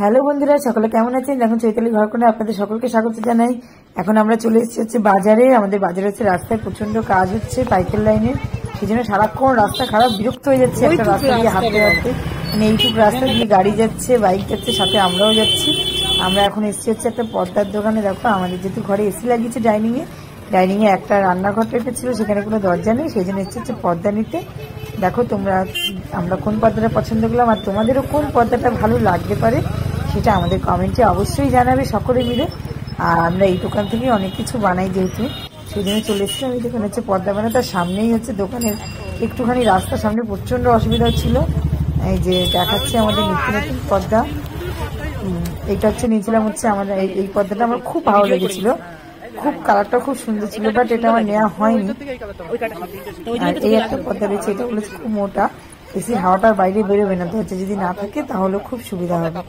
Hello বন্ধুরা, সকলে কেমন আছেন? দেখুন চৈতালি ঘরকোণে আপনাদের সকলকে স্বাগত জানাই। এখন আমরা চলে এসেছি হচ্ছে বাজারে। আমাদের বাজারে হচ্ছে রাস্তায় প্রচন্ড কাজ হচ্ছে পাইপের লাইনের, সেই জন্য সারাক্ষণ রাস্তা খারাপ, বিরক্ত হয়ে যাচ্ছে একটা রাস্তা দিয়ে হাঁটতে হাঁটতে। মানে এইটুকু রাস্তা দিয়ে গাড়ি যাচ্ছে, বাইক যাচ্ছে, সাথে আমরাও যাচ্ছি। আমরা এখন এসেছি হচ্ছে একটা পর্দার দোকানে। দেখো আমাদের যেহেতু ঘরে এসি লাগিয়েছে ডাইনিং এ একটা রান্নাঘর টাইপের ছিল, সেখানে কোনো দরজা নেই, সেই জন্য এসেছি হচ্ছে পর্দা নিতে। দেখো আমরা কোন পর্দাটা পছন্দ করলাম, আর তোমাদেরও কোন পর্দাটা ভালো লাগতে পারে সেটা আমাদের কমেন্টে অবশ্যই জানাবে সকলে মিলে। আর আমরা এই দোকান থেকে অনেক কিছু বানাই, যেহেতু সেই জন্য চলে এসেছিলাম। এই দোকান হচ্ছে পর্দা বানায়, তার সামনেই হচ্ছে দোকানের একটুখানি রাস্তার সামনে প্রচন্ড অসুবিধা ছিল। এই যে দেখাচ্ছে আমাদের নতুন নতুন পর্দা, এইটা হচ্ছে নিয়েছিলাম হচ্ছে আমাদের এই পর্দাটা আমার খুব ভালো লেগেছিল, খুব কালারটা খুব সুন্দর ছিল, বাট এটা আমার নেওয়া হয়নি। আর এই একটা পর্দা রয়েছে, এটা বলেছে খুব মোটা, এসি হাওয়াটার বাইরে বেরোবে না, দরজা যদি না থাকে তাহলে খুব সুবিধা হবে।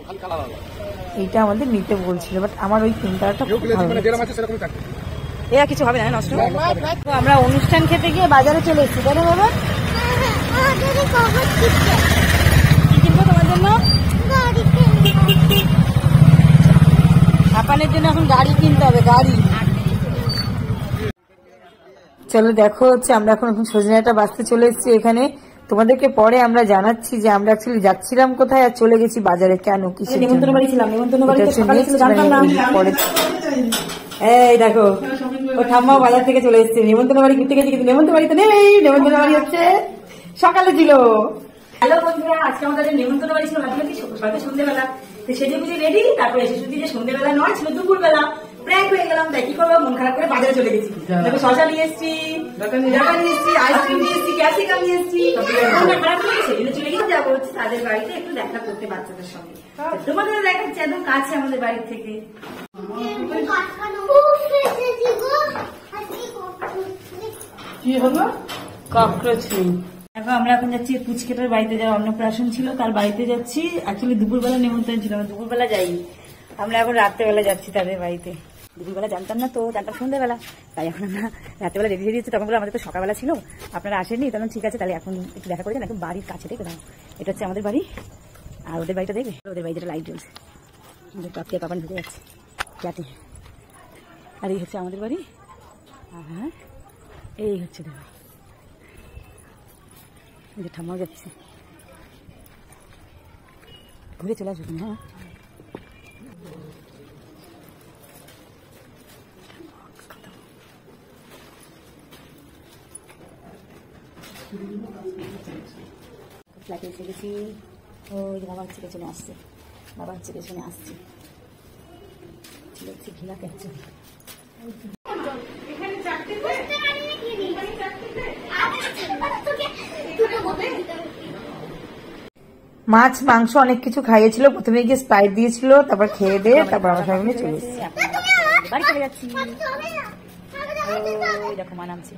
এইটা আমাদের নিতে বলছিল, বাট আমার ওই পিঙ্ক কালারটা খুব ভালো লাগছে। এরা কিছু হবে না নষ্ট। আমরা অনুষ্ঠান খেতে গিয়ে বাজারে চলে এসেছি, তাই না বাবা? কি কিনবো তোমার জন্য? আপনার জন্য এখন গাড়ি কিনতে হবে, গাড়ি। চলো দেখো হচ্ছে আমরা এখন সজনেটা বাঁচতে চলে এসেছি এখানে। তোমাদেরকে পরে আমরা জানাচ্ছি যে আমরা অ্যাকচুয়ালি যাচ্ছিলাম কোথায় আর চলে গেছি বাজারে, কেন কিসের নিমন্ত্রণ বাড়ি ছিলাম। নিমন্ত্রণ বাড়িতে পরে এই দেখো ও ঠাম্মাও বাজার থেকে চলে এসেছে, নিমন্ত্রণ বাড়ি ঘুরতে গেছি, কিন্তু নিমন্ত্রণ বাড়িতে নেই, নিমন্ত্রণ বাড়ি হচ্ছে সকালে ছিল। হ্যালো বন্ধুরা, আজকে আমাদের নিমন্ত্রণ বাড়ি ছিল হয়তো সন্ধ্যেবেলা, তো সেজে বুঝে রেডি, তারপরে এসে শুধু যে সন্ধ্যেবেলা নয়, ছিল দুপুরবেলা। প্র্যাঙ্ক হয়ে গেলাম, তাই কি করবো, মন খারাপ করে বাজারে চলে গেছি। দেখো শসা নিয়ে এসেছি, ডাটা নিয়ে এসেছি, আইসক্রিম নিয়ে এসেছি, ক্যাপসিকাম নিয়ে এসেছি। মনটা খারাপ হয়ে গেছে, সেজন্য চলে গেছি। যাবো হচ্ছে তাদের বাড়িতে একটু দেখা করতে বাচ্চাদের সঙ্গে। তোমাদের দেখাচ্ছে একদম কাছে আমাদের বাড়ি থেকে। কি হলো? ককরোচ নেই। দেখো আমরা এখন যাচ্ছি পুচকেটার বাড়িতে, যারা অন্নপ্রাশন ছিল তার বাড়িতে যাচ্ছি। অ্যাকচুয়ালি দুপুরবেলা নিমন্ত্রণ ছিল, দুপুরবেলা যাইনি, আমরা এখন রাত্রেবেলা যাচ্ছি তাদের বাড়িতে। দুপুরবেলা জানতাম না, তো জানতাম সন্ধ্যেবেলা, তাই এখন আমরা রাত্রেবেলা রেডি হয়ে দিচ্ছি। তখন বলে আমাদের তো সকালবেলা ছিল, আপনারা আসেননি, তখন ঠিক আছে তাহলে এখন একটু দেখা করে যান, একদম বাড়ির কাছে দেখে দাও। এটা হচ্ছে আমাদের বাড়ি, আর ওদের বাড়িটা দেখবে, ওদের বাড়ি যেটা লাইট জ্বলছে, ওদের টপকে পাপান ঢুকে যাচ্ছে ফ্ল্যাটে। আর এই হচ্ছে আমাদের বাড়ি, হ্যাঁ এই হচ্ছে ওদের বাড়ি। ঠাম্মাও যাচ্ছে, ঘুরে চলে আসবে। হ্যাঁ ফ্ল্যাটে এসে গেছি। ওই বাবা হচ্ছে পেছনে আসছে, বাবা হচ্ছে পেছনে আসছে, ঘিলা খাচ্ছে। মাছ মাংস অনেক কিছু খাইয়েছিল, প্রথমে গিয়ে স্প্রাইট দিয়েছিল, তারপর খেয়ে দিয়ে তারপর আমরা সবাই মিলে চলে এসেছি। বাড়ি চলে যাচ্ছি, দেখো মা নামছে।